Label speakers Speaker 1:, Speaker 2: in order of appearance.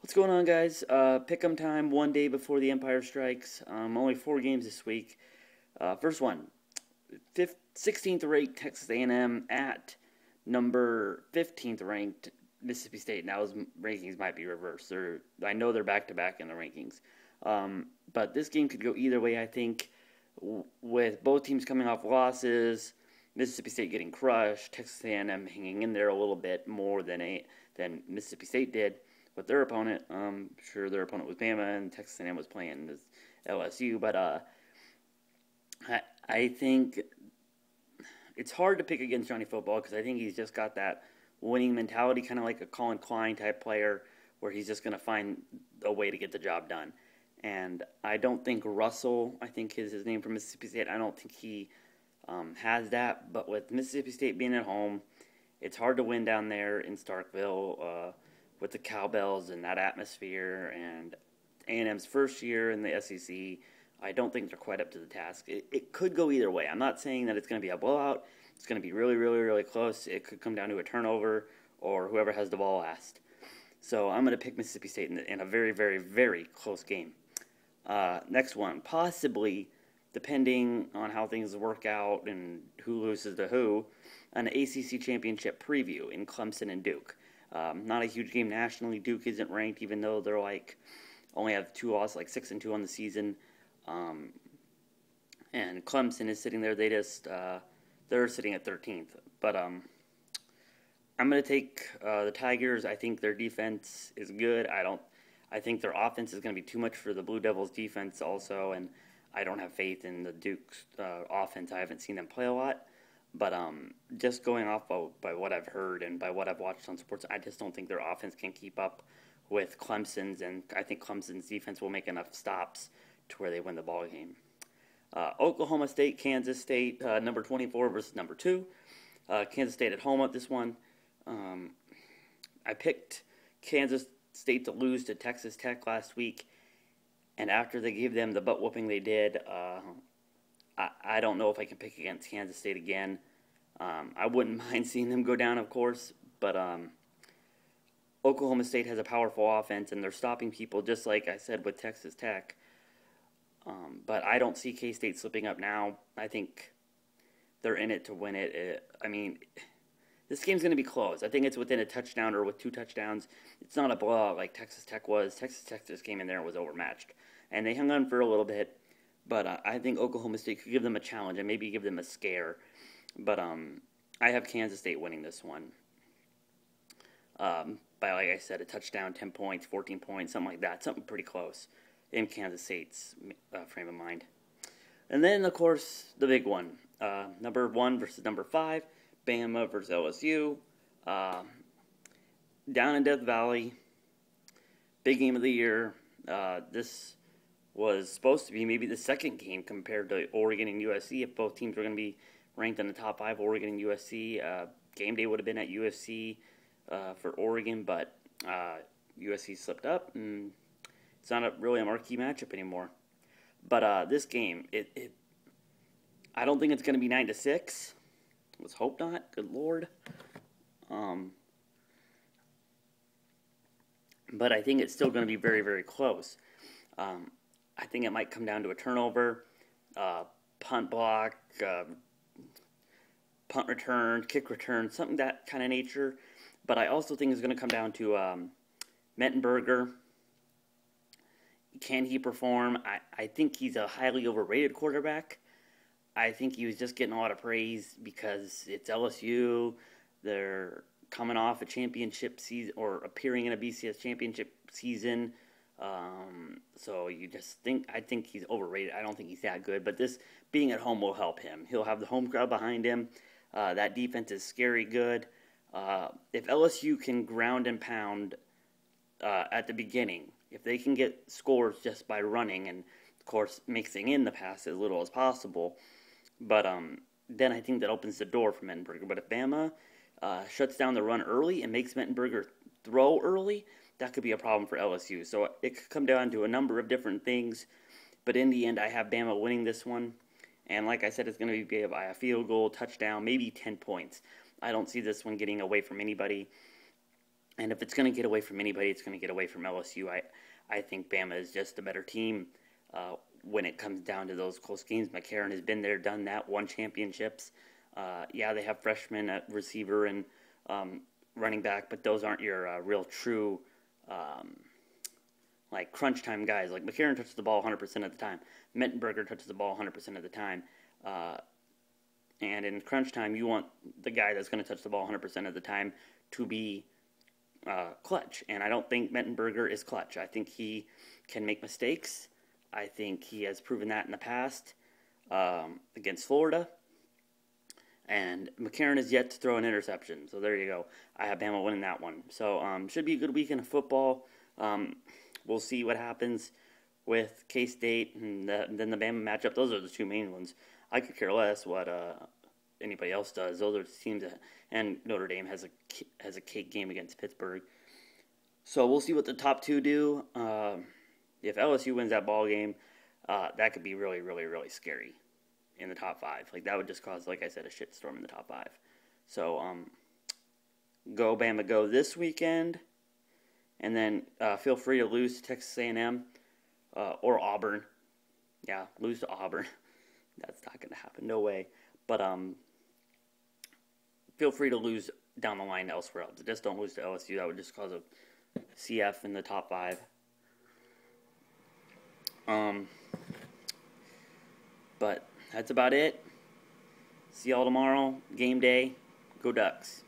Speaker 1: What's going on, guys? Pick'em time, one day before the Empire strikes. Only 4 games this week. First one, 16th ranked Texas A&M at number 15th ranked Mississippi State. Now his rankings might be reversed. I know they're back to back in the rankings, but this game could go either way. I think with both teams coming off losses, Mississippi State getting crushed, Texas A&M hanging in there a little bit more than Mississippi State did with their opponent. I'm sure their opponent was Bama and Texas A&M was playing as LSU, but I think it's hard to pick against Johnny Football because I think he's just got that winning mentality, kind of like a Colin Klein type player, where he's just going to find a way to get the job done. And I don't think Russell, I think is his name from Mississippi State, I don't think he has that. But with Mississippi State being at home, it's hard to win down there in Starkville with the cowbells and that atmosphere. And A&M's first year in the SEC, I don't think they're quite up to the task. It could go either way. I'm not saying that it's going to be a blowout. It's going to be really, really, really close. It could come down to a turnover or whoever has the ball last. So I'm going to pick Mississippi State in a very, very, very close game. Next one, possibly, depending on how things work out and who loses to who, an ACC championship preview in Clemson and Duke. Not a huge game nationally. Duke isn't ranked, even though they're only have 2 losses, 6-2 on the season. And Clemson is sitting there. They're sitting at 13th. But I'm going to take the Tigers. I think their defense is good. I think their offense is going to be too much for the Blue Devils' defense also, and I don't have faith in the Duke's offense. I haven't seen them play a lot. But just going off by what I've heard and by what I've watched on sports, I just don't think their offense can keep up with Clemson's, and I think Clemson's defense will make enough stops to where they win the ball game. Oklahoma State, Kansas State, number 24 versus number 2. Kansas State at home at this one. I picked Kansas State to lose to Texas Tech last week, and after they gave them the butt whooping they did, I don't know if I can pick against Kansas State again. I wouldn't mind seeing them go down, of course, but Oklahoma State has a powerful offense, and they're stopping people, just like I said with Texas Tech. But I don't see K-State slipping up now. I think they're in it to win it. This game's going to be close. I think it's within a touchdown or with 2 touchdowns. It's not a blowout like Texas Tech was. Texas Tech just came in there and was overmatched. And they hung on for a little bit. But I think Oklahoma State could give them a challenge and maybe give them a scare. But I have Kansas State winning this one. By, like I said, a touchdown, 10 points, 14 points, something like that. Something pretty close in Kansas State's frame of mind. And then, of course, the big one. Number 1 versus number 5. Bama versus LSU. Down in Death Valley. Big game of the year. This was supposed to be maybe the second game compared to Oregon and USC. If both teams were going to be ranked in the top 5, Oregon and USC, game day would have been at USC for Oregon, but USC slipped up, and it's not really a marquee matchup anymore. But this game, I don't think it's going to be 9-6. Let's hope not. Good Lord. But I think it's still going to be very, very close. I think it might come down to a turnover, punt block, punt return, kick return, something that kind of nature. But I also think it's going to come down to Mettenberger. Can he perform? I think he's a highly overrated quarterback. I think he was just getting a lot of praise because it's LSU. They're coming off a championship season or appearing in a BCS championship season. So I think he's overrated. I don't think he's that good, but this being at home will help him. He'll have the home crowd behind him. That defense is scary good. If LSU can ground and pound at the beginning, if they can get scores just by running and, of course, mixing in the pass as little as possible, but then I think that opens the door for Mettenberger. But if Bama shuts down the run early and makes Mettenberger throw early, that could be a problem for LSU. So it could come down to a number of different things. But in the end, I have Bama winning this one. And like I said, it's going to be by a field goal, touchdown, maybe 10 points. I don't see this one getting away from anybody. And if it's going to get away from anybody, it's going to get away from LSU. I think Bama is just a better team when it comes down to those close games. McCarron has been there, done that, won championships. Yeah, they have freshmen at receiver and running back, but those aren't your real true like crunch time guys. Like McCarron touches the ball 100% of the time. Mettenberger touches the ball 100% of the time. And in crunch time, you want the guy that's going to touch the ball 100% of the time to be clutch. And I don't think Mettenberger is clutch. I think he can make mistakes. I think he has proven that in the past against Florida. And McCarron is yet to throw an interception. So there you go. I have Bama winning that one. So should be a good weekend of football. We'll see what happens with K-State and then the Bama matchup. Those are the two main ones. I could care less what anybody else does. Those are the teams that, and Notre Dame has a cake game against Pittsburgh. So we'll see what the top two do. If LSU wins that ball game, that could be really, really, really scary in the top five. Like that would just cause, like I said, a shitstorm in the top five. So go Bama, go this weekend, and then feel free to lose to Texas A&M or Auburn. Yeah, lose to Auburn. That's not going to happen. No way. But feel free to lose down the line elsewhere else. Just don't lose to LSU. That would just cause a CF in the top five. But that's about it. See y'all tomorrow. Game day. Go Ducks.